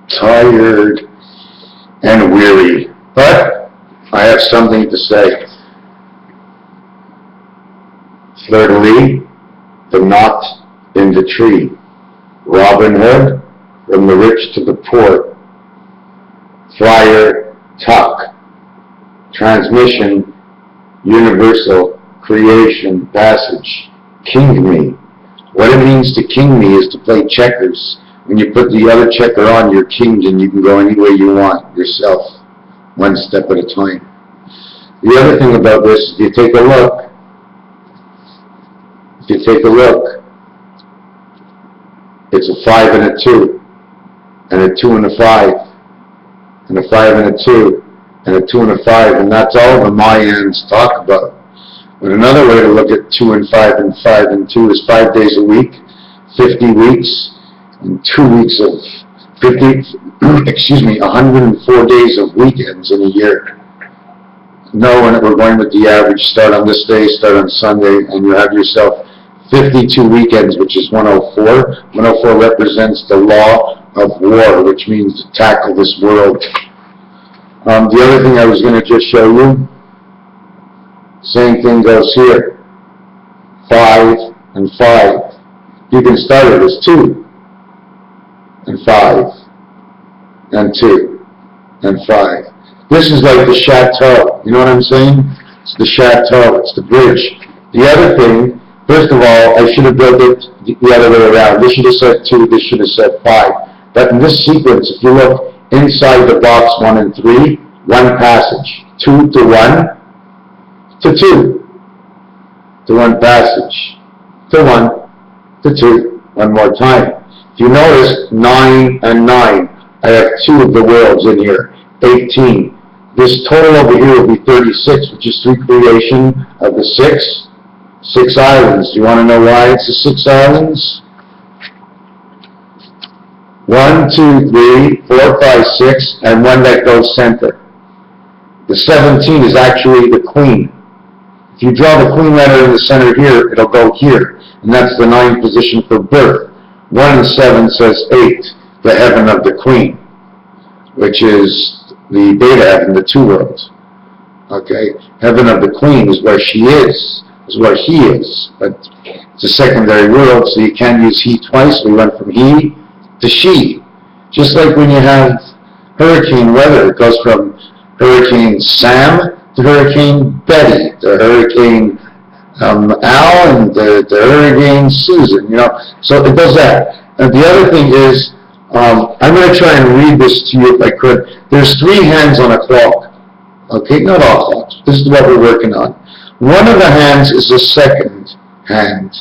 tired and weary. But I have something to say. Thirdly, the knot in the tree. Robin Hood, from the rich to the poor. Friar Tuck. Transmission, universal, creation, passage. King me. What it means to king me is to play checkers. When you put the other checker on, you're kinged and you can go any way you want yourself, one step at a time. The other thing about this, if you take a look, it's a 5 and a 2, and a 2 and a 5, and a 5 and a 2, and a 2 and a 5, and that's all the Mayans talk about. But another way to look at 2 and 5 and 2 is 5 days a week, 50 weeks, and 2 weeks of 104 days of weekends in a year. Knowing we're going with the average, start on this day, start on Sunday, and you have yourself 52 weekends, which is 104. 104 represents the law of war, which means to tackle this world. The other thing I was going to just show you, same thing goes here. 5 and 5. You can start it as 2 and 5 and 2 and 5. This is like the chateau. You know what I'm saying? It's the chateau. It's the bridge. The other thing, first of all, I should have built it the other way around. This should have said 2. This should have said 5. But in this sequence, if you look inside the box 1 and 3, one passage. 2 to 1 to 2 to 1 passage. To 1 to 2. One more time. If you notice, 9 and 9. I have 2 of the worlds in here. 18. This total over here will be 36, which is 3 creation of the 6 islands. Do you want to know why it's the 6 islands? 1, 2, 3, 4, 5, 6, and one that goes center. The 17 is actually the queen. If you draw the queen letter in the center here, it'll go here. And that's the 9th position for birth. 1 and 7 says 8, the heaven of the queen, which is the beta heaven, the 2 worlds. Okay? Heaven of the queen is where she is where he is. But it's a secondary world, so you can't use he twice. We went from he to she. Just like when you have hurricane weather, it goes from Hurricane Sam to Hurricane Betty, to Hurricane Al, and to Hurricane Susan, you know. So it does that. And the other thing is, I'm going to try and read this to you if I could. There's 3 hands on a clock. Okay, not all clocks. This is what we're working on. One of the hands is the second hand.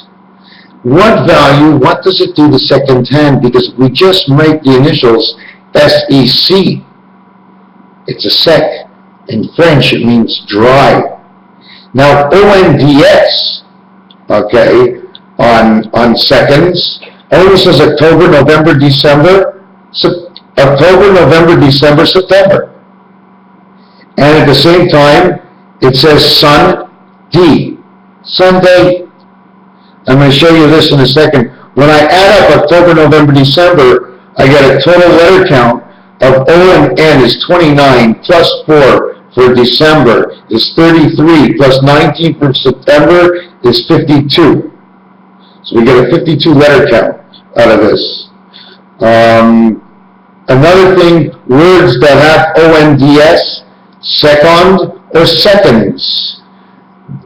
What value, what does it do, the second hand? Because if we just make the initials SEC, it's a sec. In French, it means dry. Now, ONDS, okay, on seconds, only says October, November, December, October, November, December, September. And at the same time, it says Sun, D, Sunday. I'm going to show you this in a second. When I add up October, November, December, I get a total letter count of O and N is 29, plus 4 for December is 33, plus 19 for September is 52. So we get a 52 letter count out of this. Another thing, words that have ONDS, second or seconds.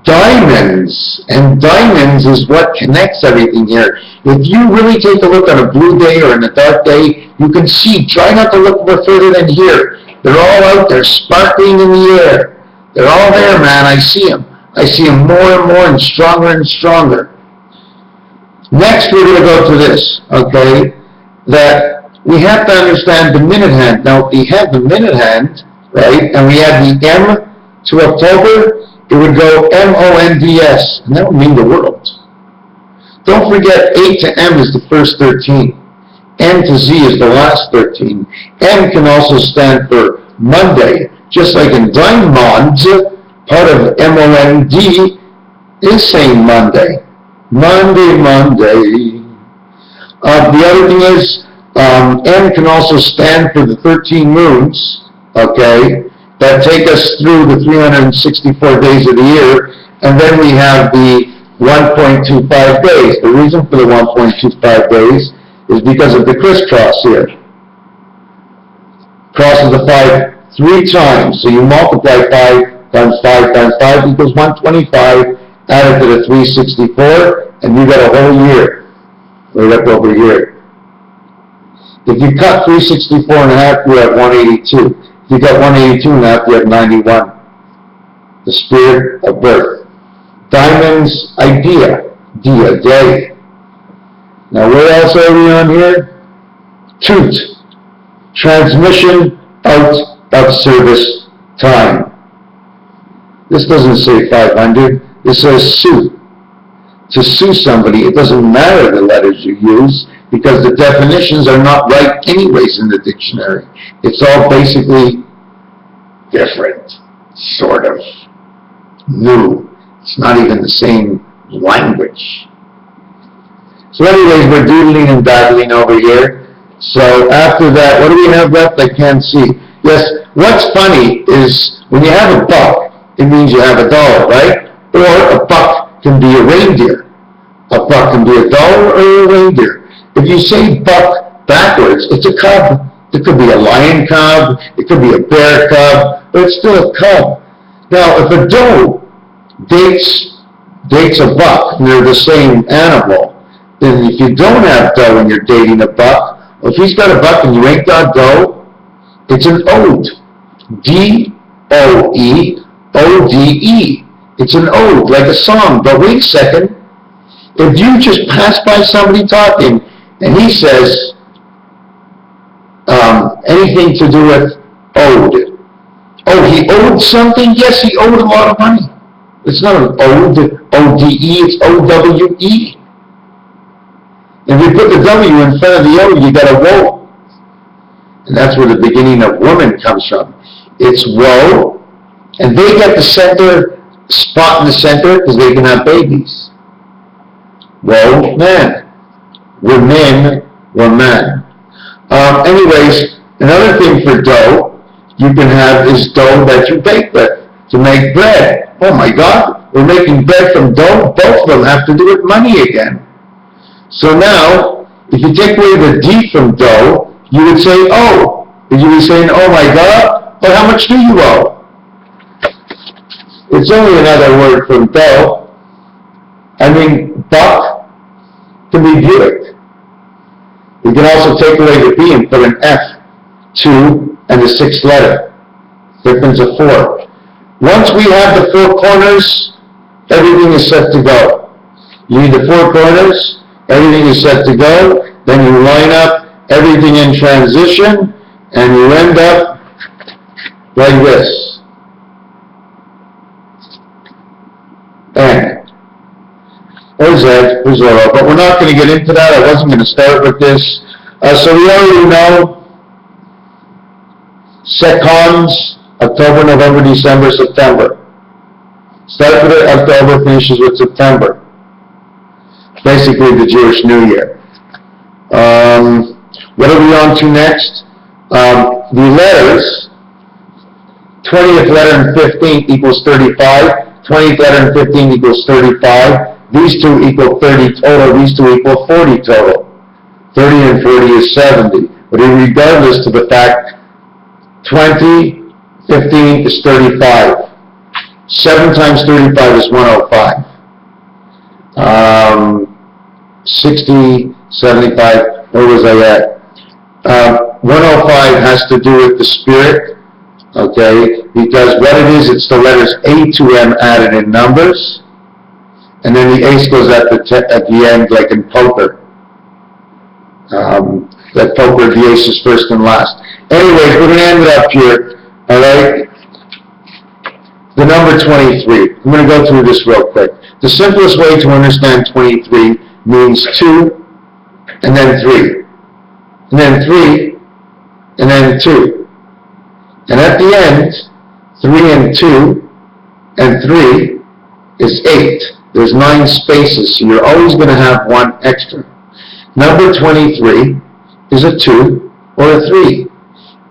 Diamonds, and diamonds is what connects everything here. If you really take a look on a blue day or in a dark day, you can see, try not to look more further than here. They're all out there, sparkling in the air. They're all there, man. I see them. I see them more and more and stronger. Next, we're going to go to this, okay, that we have to understand the minute hand. Now, if we have the minute hand, right, and we add the M to October, it would go MONDS, and that would mean the world. Don't forget, A to M is the first 13. N to Z is the last 13. M can also stand for Monday, just like in Diamond, part of MOND is saying Monday. Monday. The other thing is, N can also stand for the 13 moons, okay, that take us through the 364 days of the year, and then we have the 1.25 days. The reason for the 1.25 days is because of the crisscross here. Crosses the 5 3 times, so you multiply 5 times 5 times 5 equals 125, add it to the 364, and you got a whole year, right up over here. If you cut 364 and a half, you have 182. If you got 182 and a half, you have 91. The spirit of birth. Diamond's idea, dia, day. Now where else are we on here? Toot, transmission out of service time. This doesn't say 500, this says sue. To sue somebody, it doesn't matter the letters you use, because the definitions are not right anyways in the dictionary. It's all basically different, sort of, new. It's not even the same language. So anyways, we're doodling and daddling over here. So after that, what do we have left? I can't see. Yes, what's funny is when you have a buck, it means you have a dollar, right? Or a buck can be a reindeer. A buck can be a dollar or a reindeer. If you say buck backwards, it's a cub. It could be a lion cub, it could be a bear cub, but it's still a cub. Now, if a doe dates a buck, and they're the same animal, then if you don't have doe and you're dating a buck, or if he's got a buck and you ain't got doe, it's an ode. D-O-E-O-D-E. It's an ode, like a song. But wait a second. If you just pass by somebody talking, and he says anything to do with owed. Oh, he owed something? Yes, he owed a lot of money. It's not an ode, O-D-E, it's O-W-E. If you put the W in front of the O, you got a woe. And that's where the beginning of woman comes from. It's woe, and they get the center spot in the center because they can have babies. Woe, man. We're men, we're men. Anyways, another thing for dough you can have is dough that you bake with to make bread. Oh my God, we're making bread from dough. Both of them have to do with money again. So now, if you take away the D from dough, you would say oh. But you would be saying, oh my God, but how much do you owe? It's only another word from dough. I mean, buck can be Buick. We can also take away the B and put an F, 2, and the 6th letter. Difference of 4. Once we have the 4 corners, everything is set to go. You need the 4 corners, everything is set to go, then you line up everything in transition, and you end up like this. And or Z, or 0, but we're not going to get into that. I wasn't going to start with this. So we already know seconds, October, November, December, September. Start with October, finishes with September. Basically the Jewish New Year. What are we on to next? The letters, 20th letter and 15th equals 35. 20th letter and 15th equals 35. These two equal 30 total. These two equal 40 total. 30 and 40 is 70. But regardless to the fact, 20, 15 is 35. 7 times 35 is 105. 60, 75, where was I at? 105 has to do with the spirit, okay, because what it is, it's the letters A to M added in numbers, and then the ace goes at the end, like in poker. Like poker, the ace is first and last. Anyways, we're going to end it up here, all right? The number 23. I'm going to go through this real quick. The simplest way to understand 23 means 2, and then 3, and then 3, and then 2. And at the end, 3 and 2 and 3 is 8. There's 9 spaces, so you're always going to have 1 extra. Number 23 is a 2 or a 3.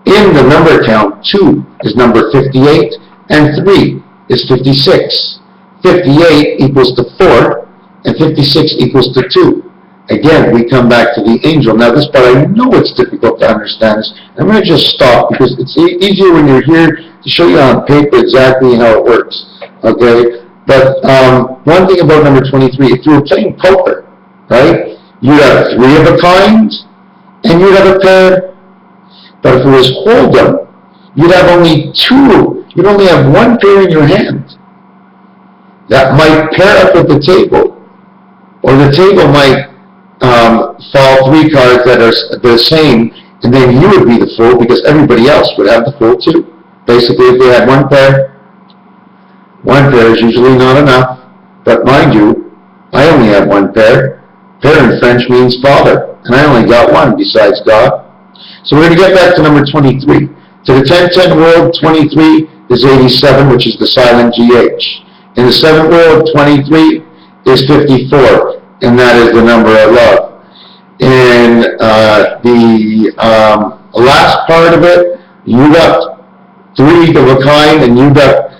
In the number count, 2 is number 58, and 3 is 56. 58 equals to 4, and 56 equals to 2. Again, we come back to the angel. Now, this part, I know it's difficult to understand. I'm going to just stop because it's easier when you're here to show you on paper exactly how it works. Okay? But one thing about number 23, if you were playing poker, right, you'd have 3 of a kind, and you'd have a pair. But if it was Hold'em, you'd have only 2. You'd only have 1 pair in your hand. That might pair up with the table, or the table might fall 3 cards that are the same, and then you would be the fool because everybody else would have the fool too. Basically, if they had 1 pair is usually not enough. But mind you, I only have 1 pair. Pair in French means father, and I only got 1 besides God. So we're going to get back to number 23. To the 10-10 world, 23 is 87, which is the silent GH. In the 7th world, 23 is 54, and that is the number of love. In the last part of it, you got 3 of a kind, and you got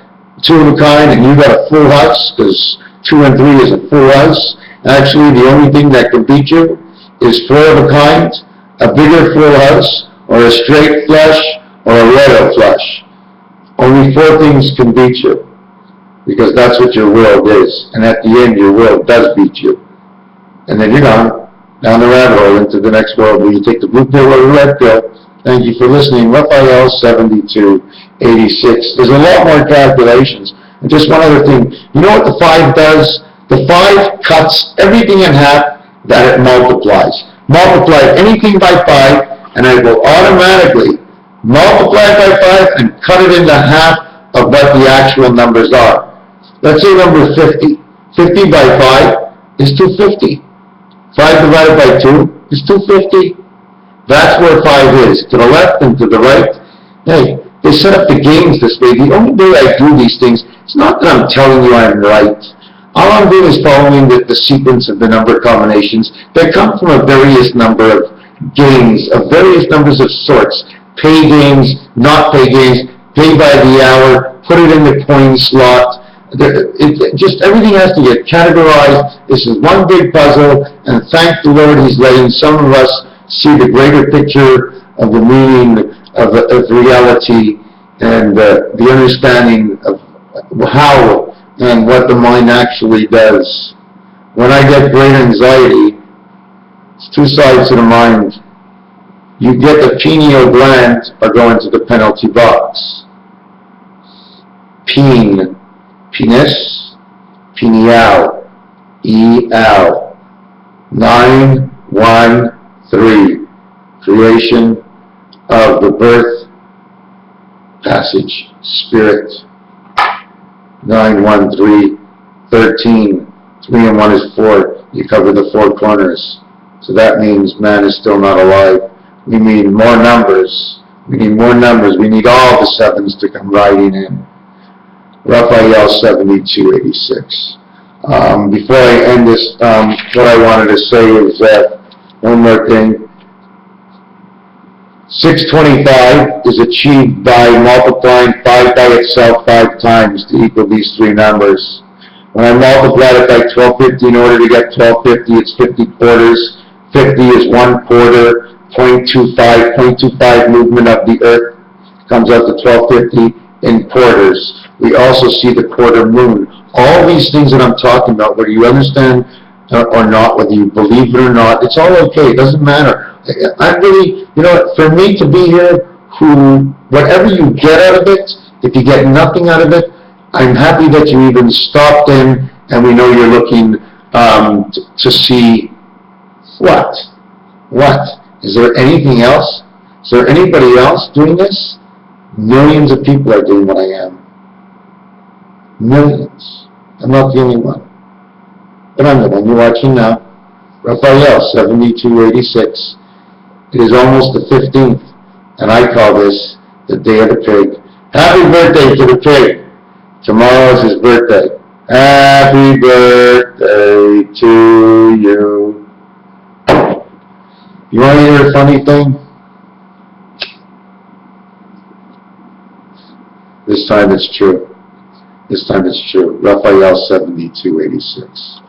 2 of a kind, and you got a full house, because 2 and 3 is a full house. Actually, the only thing that can beat you is 4 of a kind, a bigger full house, or a straight flush, or a royal flush. Only 4 things can beat you, because that's what your world is. And at the end, your world does beat you. And then you're gone, down the rabbit hole into the next world where you take the blue pill or the red pill. Thank you for listening. Raphael 7286. There's a lot more calculations. And just one other thing. You know what the 5 does? The 5 cuts everything in half that it multiplies. Multiply anything by 5, and it will automatically multiply by 5 and cut it into half of what the actual numbers are. Let's say number 50. 50 by 5 is 250. 5 divided by 2 is 250. That's where 5 is. To the left and to the right. Hey, they set up the games this way. The only way I do these things, it's not that I'm telling you I'm right. All I'm doing is following the sequence of the number combinations that come from a various number of games, of various numbers of sorts. Pay games, not pay games, pay by the hour, put it in the coin slot. Just everything has to get categorized. This is one big puzzle, and thank the Lord He's letting some of us see the greater picture of the meaning of reality and the understanding of how and what the mind actually does. When I get great anxiety, it's 2 sides to the mind. You get the pineal gland or go into the penalty box. Penis, pineal, E-L, 913, creation of the birth passage, spirit, 913, 13, 3 and 1 is 4, you cover the 4 corners. So that means man is still not alive. We need more numbers. We need more numbers. We need all the 7s to come riding in. Raphael 7286. Before I end this, what I wanted to say is that one more thing. 625 is achieved by multiplying 5 by itself 5 times to equal these 3 numbers. When I multiplied it by 1250 in order to get 1250, it's 50 quarters. 50 is 1 quarter, 0.25. 0.25 movement of the earth comes out to 1250 in quarters. We also see the quarter moon. All these things that I'm talking about, whether you understand or not, whether you believe it or not, it's all okay. It doesn't matter. I'm really, for me to be here, whatever you get out of it, if you get nothing out of it, I'm happy that you even stopped in, and we know you're looking to see what? What? Is there anything else? Is there anybody else doing this? Millions of people are doing what I am. Millions. I'm not the only one. But I'm the one you're watching now. Raphael 7286. It is almost the 15th, and I call this the Day of the Pig. Happy birthday to the pig. Tomorrow is his birthday. Happy birthday to you. You want to hear a funny thing? This time it's true. This time it's true. Raphael 7286.